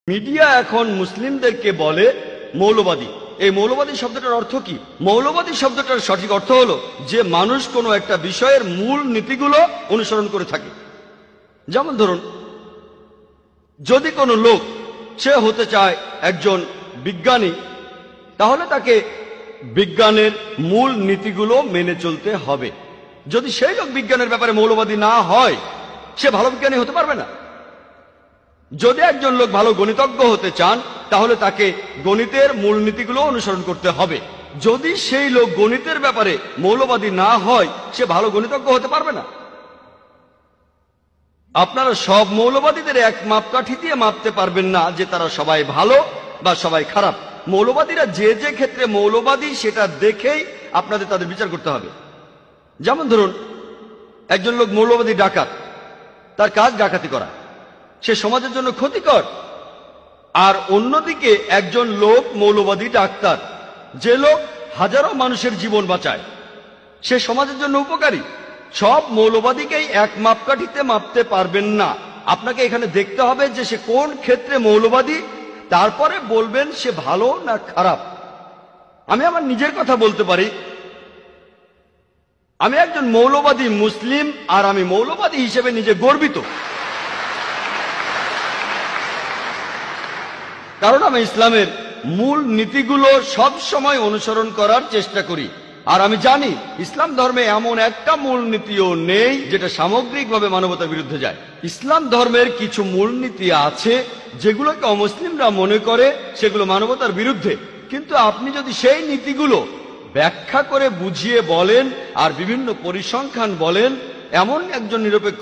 Media এখন মুসলিমদেরকে বলে মৌলবাদী। এই মৌলবাদী শব্দটার অর্থ কি? মৌলবাদী শব্দটার সঠিক অর্থ হলো যে মানুষ কোনো একটা বিষয়ের মূল নীতিগুলো অনুসরণ করে থাকে। যেমন ধরুন, যদি কোনো লোক সে হতে চায় একজন বিজ্ঞানী, তাহলে তাকে বিজ্ঞানের মূল নীতিগুলো মেনে চলতে হবে। যদি সেই লোক বিজ্ঞানের ব্যাপারে মৌলবাদী না হয়, সে ভালো বিজ্ঞানী হতে পারবে না। যদি একজন লোক ভালো গণিতজ্ঞ হতে চান, তাহলে তাকে গণিতের মূলনীতিগুলো অনুসরণ করতে হবে। যদি সেই লোক গণিতের ব্যাপারে মৌলবাদী না হয়, সে ভালো গণিতজ্ঞ হতে পারবে না। আপনারা সব মৌলবাদীদের এক মাপকাঠি দিয়ে মাপতে পারবেন না যে তারা সবাই ভালো বা সবাই খারাপ। মৌলবাদীরা যে যে ক্ষেত্রে মৌলবাদী সেটা দেখেই আপনাদের তাদের বিচার করতে হবে। যেমন ধরুন, একজন লোক মৌলবাদী ডাকাত, তার কাজ ডাকাতি করা, সে সমাজের জন্য ক্ষতিকর। আর অন্যদিকে একজন লোক মৌলবাদী ডাক্তার, যে লোক হাজারো মানুষের জীবন বাঁচায়, সে সমাজের জন্য উপকারী। সব মৌলবাদীকেই এক মাপকাঠিতে মাপতে পারবেন না। আপনাকে এখানে দেখতে হবে যে সে কোন ক্ষেত্রে মৌলবাদী, তারপরে বলবেন সে ভালো না খারাপ। আমি আমার নিজের কথা বলতে পারি, আমি একজন মৌলবাদী মুসলিম, আর আমি মৌলবাদী হিসেবে নিজে গর্বিত। কারণ আমি ইসলামের মূল নীতিগুলো সব সময় অনুসরণ করার চেষ্টা করি। আর আমি জানি ইসলাম ধর্মে এমন একটা মূল নীতিও নেই যেটা সামগ্রিকভাবে মানবতার বিরুদ্ধে যায়। ইসলাম ধর্মের কিছু মূলনীতি আছে যেগুলোকে অমুসলিমরা মনে করে সেগুলো মানবতার বিরুদ্ধে, কিন্তু আপনি যদি সেই নীতিগুলো ব্যাখ্যা করে বুঝিয়ে বলেন আর বিভিন্ন পরিসংখ্যান বলেন, এমন একজন নিরপেক্ষ